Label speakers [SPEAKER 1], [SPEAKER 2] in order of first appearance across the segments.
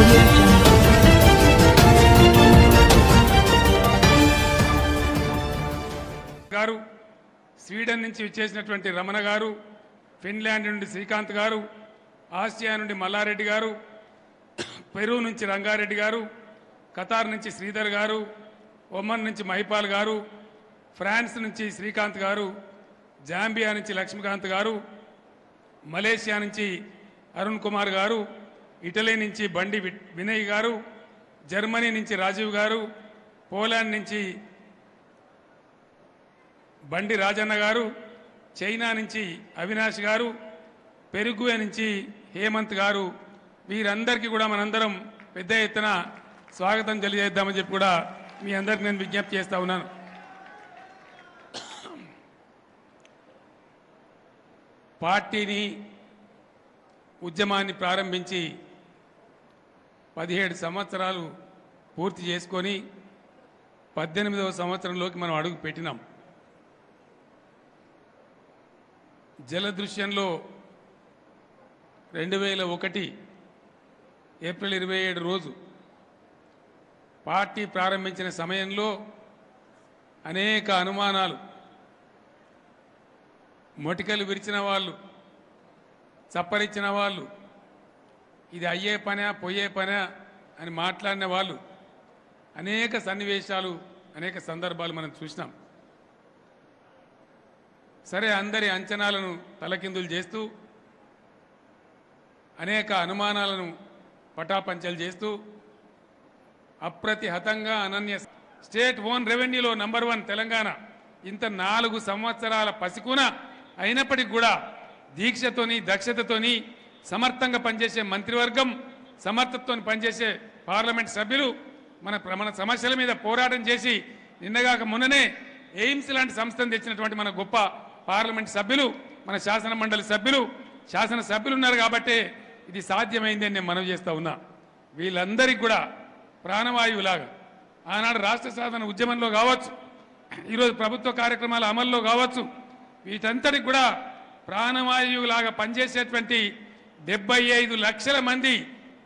[SPEAKER 1] audio jungle.
[SPEAKER 2] గారు Sweden నుంచి విచ్చేసినటువంటి రమణ గారు, ఫిన్లాండ్ నుండి శ్రీకాంత్ గారు, ఆసియా నుండి మల్లారెడ్డి గారు, పెరు నుంచి రంగారెడ్డి గారు, ఖతార్ నుంచి శ్రీధర్ గారు, ఒమన్ నుంచి మహిపాల్ గారు, ఫ్రాన్స్ నుంచి శ్రీకాంత్ గారు, జాంబియా నుంచి లక్ష్మీకాంత్ గారు, మలేషియా నుంచి అరుణ్ కుమార్ గారు, ఇటలీ నుంచి బండి వినయ్ గారు, జర్మనీ నుంచి రాజీవ్ గారు, పోలాండ్ నుంచి బండి రాజన్న గారు, చైనా నుంచి అవినాష్ గారు, పెరుగువే నుంచి హేమంత్ గారు, వీరందరికీ కూడా మనందరం పెద్ద ఎత్తున స్వాగతం తెలియజేద్దామని చెప్పి కూడా మీ అందరికీ నేను విజ్ఞప్తి చేస్తా ఉన్నాను. పార్టీని ఉద్యమాన్ని ప్రారంభించి 17 సంవత్సరాలు పూర్తి చేసుకొని 18వ సంవత్సరంలోకి మనం అడుగు పెట్టినాం. జలదృశ్యంలో 2001 ఏప్రిల్ 27 రోజు పార్టీ ప్రారంభించిన సమయంలో అనేక అనుమానాలు, మొటికలు విరిచిన వాళ్ళు, చప్పరిచ్చిన వాళ్ళు, ఇది అయ్యే పనా పోయే పనా అని మాట్లాడిన వాళ్ళు, అనేక సన్నివేశాలు, అనేక సందర్భాలు మనం చూసినాం. సరే, అందరి అంచనాలను తలకిందులు చేస్తూ, అనేక అనుమానాలను పటాపంచలు చేస్తూ, అప్రతిహతంగా అనన్య స్టేట్ ఓన్ రెవెన్యూలో నంబర్ 1 తెలంగాణ, ఇంత 4 సంవత్సరాల పసికున అయినప్పటికీ కూడా దీక్షతోని, దక్షతతోని, సమర్థంగా పనిచేసే మంత్రివర్గం, సమర్థతతో పనిచేసే పార్లమెంట్ సభ్యులు మన సమస్యల మీద పోరాటం చేసి నిన్నగాక మొన్ననే ఎయిమ్స్ లాంటి సంస్థను తెచ్చినటువంటి మన గొప్ప పార్లమెంట్ సభ్యులు, మన శాసన మండలి సభ్యులు, శాసనసభ్యులు ఉన్నారు కాబట్టి ఇది సాధ్యమైంది అని నేను మనవి చేస్తా ఉన్నా. వీళ్ళందరికీ కూడా ప్రాణవాయువులాగా ఆనాడు రాష్ట్ర సాధన ఉద్యమంలో కావచ్చు, ఈరోజు ప్రభుత్వ కార్యక్రమాల అమల్లో కావచ్చు, వీటంతటికి కూడా ప్రాణవాయువులాగా పనిచేసేటువంటి 75 లక్షల మంది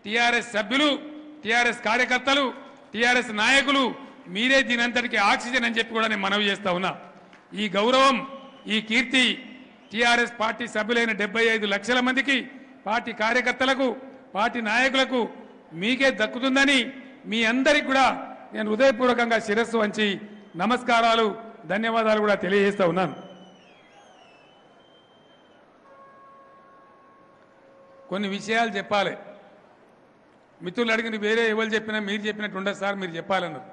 [SPEAKER 2] టీఆర్ఎస్ సభ్యులు, టీఆర్ఎస్ కార్యకర్తలు, టీఆర్ఎస్ నాయకులు, మీరే దీనంతటికీ ఆక్సిజన్ అని చెప్పి కూడా నేను మనవి చేస్తా ఉన్నా. ఈ గౌరవం, ఈ కీర్తి టీఆర్ఎస్ పార్టీ సభ్యులైన 75 లక్షల మందికి, పార్టీ కార్యకర్తలకు, పార్టీ నాయకులకు మీకే దక్కుతుందని మీ అందరికి కూడా నేను హృదయపూర్వకంగా శిరస్సు వంచి నమస్కారాలు, ధన్యవాదాలు కూడా తెలియజేస్తా ఉన్నాను. కొన్ని విషయాలు చెప్పాలి. మిత్రులు అడిగిన వేరే ఎవరు చెప్పినా మీరు చెప్పినట్టు ఉండదు సార్, మీరు చెప్పాలన్నారు.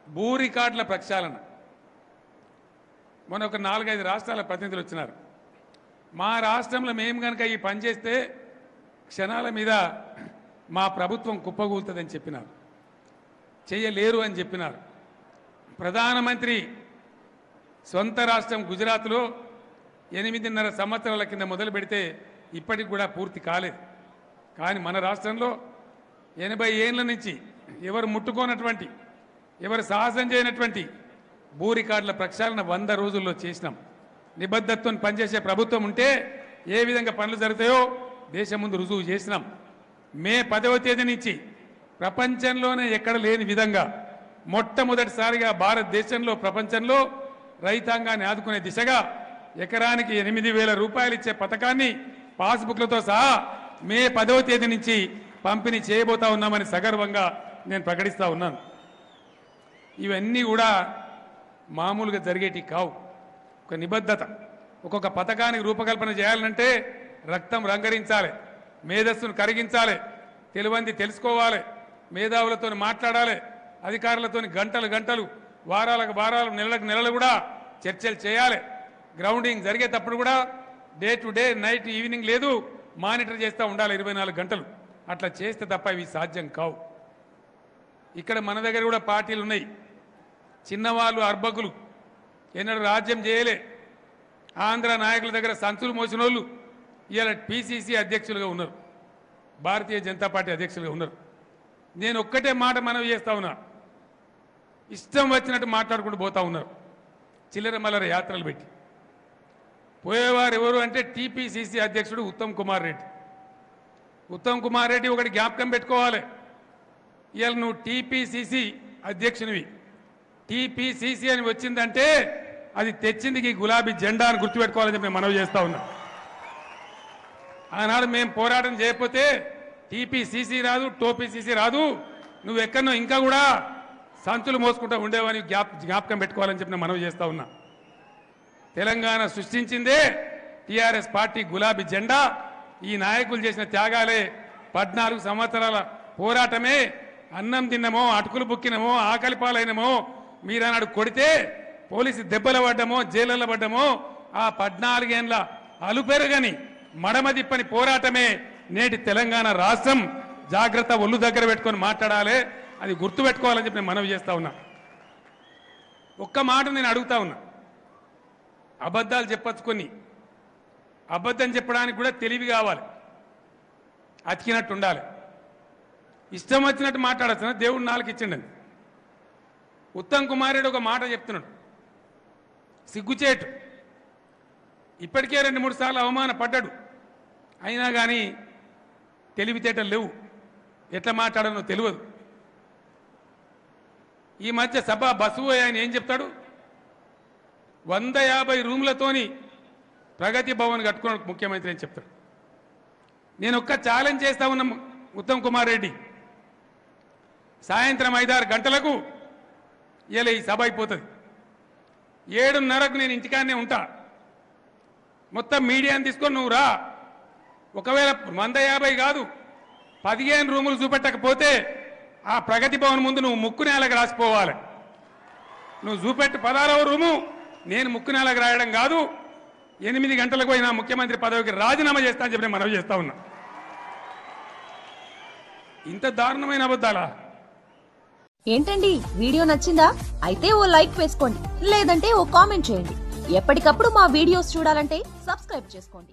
[SPEAKER 2] భూ రికార్డుల ప్రక్షాళన మొన్న ఒక 4-5 రాష్ట్రాల ప్రతినిధులు వచ్చినారు. మా రాష్ట్రంలో మేము కనుక ఈ పని చేస్తే క్షణాల మీద మా ప్రభుత్వం కుప్పగూలుతుందని చెప్పినారు. చేయలేరు అని చెప్పినారు. ప్రధానమంత్రి సొంత రాష్ట్రం గుజరాత్లో 8.5 సంవత్సరాల కింద మొదలు పెడితే ఇప్పటికి కూడా పూర్తి కాలేదు. కానీ మన రాష్ట్రంలో 80 ఏళ్ల నుంచి ఎవరు ముట్టుకోనటువంటి, ఎవరు సాహసం చేయనటువంటి భూ రికార్డుల ప్రక్షాళన 100 రోజుల్లో చేసినాం. నిబద్ధతతో పనిచేసే ప్రభుత్వం ఉంటే ఏ విధంగా పనులు జరుగుతాయో దేశం ముందు రుజువు చేసినాం. మే 10వ తేదీ నుంచి ప్రపంచంలోనే ఎక్కడ లేని విధంగా మొట్టమొదటిసారిగా భారతదేశంలో, ప్రపంచంలో రైతాంగాన్ని ఆదుకునే దిశగా ఎకరానికి 8,000 రూపాయలు ఇచ్చే పథకాన్ని పాస్బుక్లతో సహా మే 10వ తేదీ నుంచి పంపిణీ చేయబోతా ఉన్నామని సగర్వంగా నేను ప్రకటిస్తా ఉన్నాను. ఇవన్నీ కూడా మామూలుగా జరిగేటి కావు. ఒక నిబద్ధత, ఒక్కొక్క పథకానికి రూపకల్పన చేయాలంటే రక్తం రంగరించాలి, మేధస్సును కరిగించాలి, తెలివంది తెలుసుకోవాలి, మేధావులతో మాట్లాడాలి, అధికారులతో గంటలు వారాలకు వారాలు, నెలలకు నెలలు కూడా చర్చలు చేయాలి. గ్రౌండింగ్ జరిగేటప్పుడు కూడా day to day, night, evening లేదు, మానిటర్ చేస్తూ ఉండాలి 24 గంటలు. అట్లా చేస్తే తప్ప ఇవి సాధ్యం కావు. ఇక్కడ మన దగ్గర కూడా పార్టీలు ఉన్నాయి. చిన్నవాళ్ళు, అర్బకులు, ఎన్నడూ రాజ్యం చేయలే ఆంధ్ర నాయకుల దగ్గర సంచులు మోసిన వాళ్ళు ఇవాళ పిసిసి అధ్యక్షులుగా ఉన్నారు, భారతీయ జనతా పార్టీ అధ్యక్షులుగా ఉన్నారు. నేను ఒక్కటే మాట మనవి చేస్తా ఉన్నా, ఇష్టం వచ్చినట్టు మాట్లాడుకుంటూ పోతా ఉన్నారు. చిల్లర మల్లర యాత్రలు పెట్టి పోయేవారు ఎవరు అంటే టీపీసీసీ అధ్యక్షుడు ఉత్తమ్ కుమార్ రెడ్డి. ఉత్తమ్ కుమార్ రెడ్డి ఒకటి జ్ఞాపకం పెట్టుకోవాలి. ఇవాళ నువ్వు టీపీసీసీ అధ్యక్షునివి. టీపీసీసీ అని వచ్చిందంటే అది తెచ్చింది ఈ గులాబీ జెండా అని గుర్తుపెట్టుకోవాలని చెప్పి నేను మనవి చేస్తా ఉన్నా. ఆనాడు మేము పోరాటం చేయకపోతే టీపీసీసీ రాదు, టోపీసీసీ రాదు, నువ్వు ఎక్కడో ఇంకా కూడా సంచులు మోసుకుంటూ ఉండేవని జ్ఞాపకం పెట్టుకోవాలని చెప్పి నేను మనవి చేస్తా ఉన్నా. తెలంగాణ సృష్టించిందే టీఆర్ఎస్ పార్టీ గులాబీ జెండా. ఈ నాయకులు చేసిన త్యాగాలే 14 సంవత్సరాల పోరాటమే. అన్నం తిన్నమో, అటుకులు బుక్కినమో, ఆకలి పాలైనమో, మీరన్నాడు కొడితే పోలీసు దెబ్బలు పడ్డమో, జైళ్ళలో పడ్డమో, ఆ 14 ఏళ్ల అలుపెరగని మడమదిప్పని పోరాటమే నేటి తెలంగాణ రాష్ట్రం. జాగ్రత్త, ఒళ్ళు దగ్గర పెట్టుకొని మాట్లాడాలి, అది గుర్తు పెట్టుకోవాలని చెప్పి నేను మనవి చేస్తా ఉన్నా. ఒక్క మాట నేను అడుగుతా ఉన్నా, అబద్ధాలు చెప్పచ్చుకొని అబద్ధం చెప్పడానికి కూడా తెలివి కావాలి, అతికినట్టు ఉండాలి. ఇష్టం వచ్చినట్టు మాట్లాడచ్చు, దేవుడు నాలుగు ఇచ్చిండని. ఉత్తమ్ కుమార్ రెడ్డి ఒక మాట చెప్తున్నాడు, సిగ్గుచేటు. ఇప్పటికే 2-3 సార్లు అవమానపడ్డాడు, అయినా కానీ తెలివితేటలు లేవు, ఎట్లా మాట్లాడానో తెలియదు. ఈ మధ్య సభ బస్సు ఆయన ఏం చెప్తాడు, 150 రూములతోని ప్రగతి భవన్ కట్టుకున్నాడు ముఖ్యమంత్రి అని చెప్తాడు. నేను ఒక్క ఛాలెంజ్ చేస్తా ఉన్న ఉత్తమ్ కుమార్ రెడ్డి, సాయంత్రం 5-6 గంటలకు ఇలా ఈ సభ అయిపోతుంది. 7:30కు నేను ఇంటికాడనే ఉంటా. మొత్తం మీడియాని తీసుకొని నువ్వు రా. ఒకవేళ 150 కాదు 15 రూములు చూపెట్టకపోతే ఆ ప్రగతి భవన్ ముందు నువ్వు ముక్కు నేలకు రాసిపోవాలి. నువ్వు చూపెట్టి 16వ రూము నేను ముక్కు నేలకు రాయడం కాదు, 8 గంటలకు పోయినా ముఖ్యమంత్రి పదవికి రాజీనామా చేస్తా అని చెప్పి నేను మనవి చేస్తా ఉన్నా. ఇంత దారుణమైన అబద్ధాలా?
[SPEAKER 1] ఏంటండి, వీడియో నచ్చిందా? అయితే ఓ లైక్ వేసుకోండి, లేదంటే ఓ కామెంట్ చేయండి. ఎప్పటికప్పుడు మా వీడియోస్ చూడాలంటే సబ్స్క్రైబ్ చేసుకోండి.